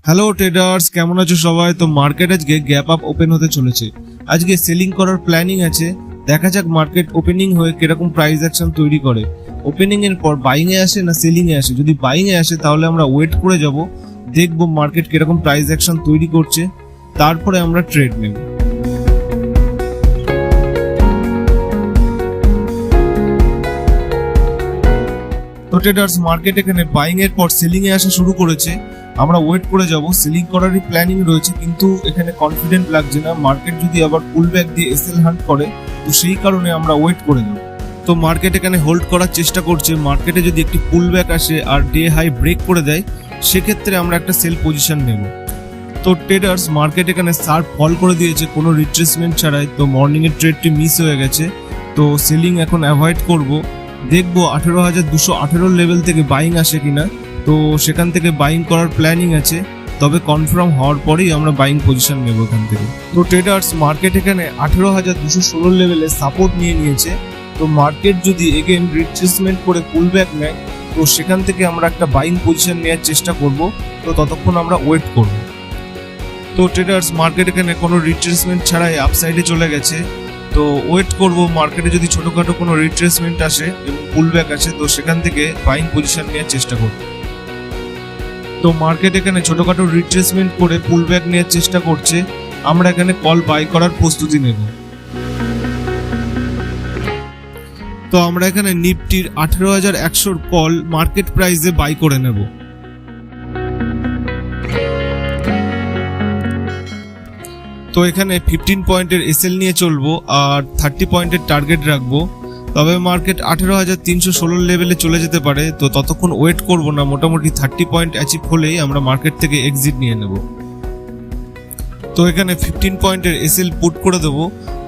Hello traders, কেমন আছো সবাই? তো মার্কেট আজকে গ্যাপ আপ ওপেন হতে চলেছে। আজকে সেলিং করার প্ল্যানিং আছে। দেখা যাক মার্কেট ওপেনিং হয়ে কিরকম প্রাইস অ্যাকশন তৈরি করে। ওপেনিং এর পর বাইং এ আসে না সেলিং এ আসে। যদি বাইং এ আসে তাহলে আমরা ওয়েট করে যাব, দেখবো মার্কেট কিরকম প্রাইস অ্যাকশন তৈরি করছে, তারপরে আমরা ট্রেড নেব। তো ট্রেডার্স, মার্কেট এখানে বাইং এর পর সেলিং এ আসা শুরু করেছে। আমরা ওয়েট করে যাব, সেলিং করারই প্ল্যানিং রয়েছে, কিন্তু এখানে কনফিডেন্ট লাগছে না। মার্কেট যদি আবার পুল ব্যাক দিয়ে এসএল হান্ট করে, তো সেই কারণে আমরা ওয়েট করে যাব। তো মার্কেট এখানে হোল্ড করার চেষ্টা করছে। মার্কেটে যদি একটি পুল ব্যাক আসে আর ডে হাই ব্রেক করে দেয়, সেক্ষেত্রে আমরা একটা সেল পজিশন নেব। তো ট্রেডার্স, মার্কেট এখানে শার্প ফল করে দিয়েছে কোনো রিট্রেসমেন্ট ছাড়াই। তো মর্নিং এর ট্রেডটি মিস হয়ে গেছে। তো সেলিং এখন অ্যাভয়েড করব। দেখবো 18,218 লেভেল থেকে বাইং আসে কিনা। তো সেখান থেকে বাইং করার প্ল্যানিং আছে, তবে কনফার্ম হওয়ার পরেই আমরা বাইং পজিশন নেব এখান থেকে। তো ট্রেডার্স, মার্কেট এখানে 18,216 লেভেলে সাপোর্ট নিয়ে নিয়েছে। তো মার্কেট যদি এগেন রিট্রেসমেন্ট করে পুল ব্যাক নেয়, তো সেখান থেকে আমরা একটা বাইং পজিশন নেওয়ার চেষ্টা করব। তো ততক্ষণ আমরা ওয়েট করব। তো ট্রেডার্স, মার্কেট এখানে কোনো রিট্রেসমেন্ট ছাড়াই আপসাইডে চলে গেছে। তো ওয়েট করব, মার্কেটে যদি ছোটখাটো কোনো রিট্রেসমেন্ট আসে এবং পুল ব্যাক আসে, তো সেখান থেকে বাইং পজিশন নেওয়ার চেষ্টা করব। তো মার্কেট এখানে ছোটখাটো রিট্রেসমেন্ট করে পুল ব্যাক নেওয়ার চেষ্টা করছে। আমরা এখানে কল বাই করার প্রস্তুতি নেব। তো আমরা এখানে নিফটির 18,100 কল মার্কেট প্রাইসে বাই করে নেব। তো এখানে 15 পয়েন্টের এসএল নিয়ে চলবো আর 30 পয়েন্টের টার্গেট রাখবো। তবে মার্কেট 18,316 লেভেলে চলে যেতে পারে। তো ততক্ষণ ওয়েট করব না, মোটামুটি 30 পয়েন্ট অ্যাচিভ হলেই আমরা মার্কেট থেকে এক্সিট নিয়ে নেব। তো এখানে 15 পয়েন্টের এসএল পুট করে দেবো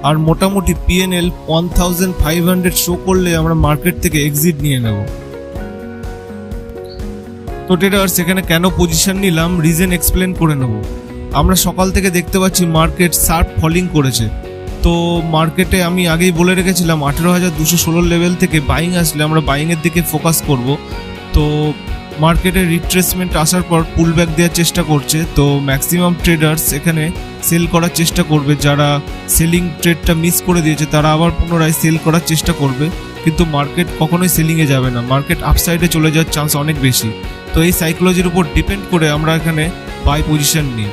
আর মোটামুটি পিএনএল 1500 শো করলে আমরা মার্কেট থেকে এক্সিট নিয়ে নেব। তো ট্রেডার্স, এখানে কেন পজিশন নিলাম রিজন এক্সপ্লেন করে নেব। আমরা সকাল থেকে দেখতে পাচ্ছি মার্কেট শার্প ফলিং করেছে। তো মার্কেটে আমি আগেই বলে রেখেছিলাম 18,216 লেভেল থেকে বাইং আসলে আমরা বাইং এর দিকে ফোকাস করব। তো মার্কেটে রিট্রেসমেন্ট আসার পর পুল ব্যাক দেওয়ার চেষ্টা করছে। তো ম্যাক্সিমাম ট্রেডার্স এখানে সেল করার চেষ্টা করবে। যারা সেলিং ট্রেডটা মিস করে দিয়েছে তারা আবার পুনরায় সেল করার চেষ্টা করবে, কিন্তু মার্কেট কখনোই সেলিংয়ে যাবে না। মার্কেট আপসাইডে চলে যাওয়ার চান্স অনেক বেশি। তো এই সাইকোলজির উপর ডিপেন্ড করে আমরা এখানে বাই পজিশন নিই।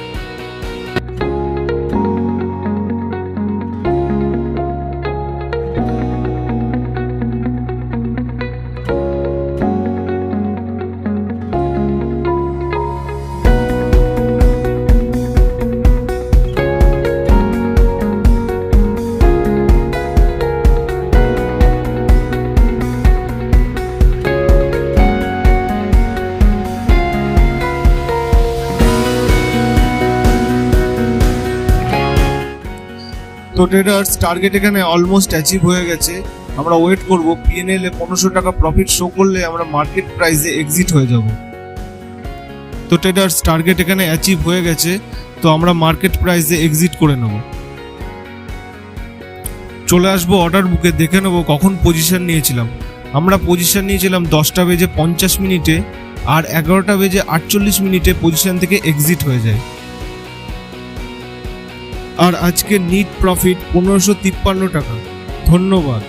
তো ট্রেডার্স, টার্গেট এখানে অলমোস্ট অ্যাচিভ হয়ে গেছে। আমরা ওয়েট করব, পিএনএল এ 1500 টাকা প্রফিট শো করলে আমরা মার্কেট প্রাইসে এক্সিট হয়ে যাব। তো ট্রেডার্স, টার্গেট এখানে অ্যাচিভ হয়ে গেছে। তো আমরা মার্কেট প্রাইসে এক্সিট করে নেব। চলে আসবো অর্ডার বুকে, দেখে নেব কখন পজিশন নিয়েছিলাম। আমরা পজিশন নিয়েছিলাম 10:50 আর 11:48 পজিশন থেকে এক্সিট হয়ে যায়। আর আজকে নিট প্রফিট 1553 টাকা। ধন্যবাদ।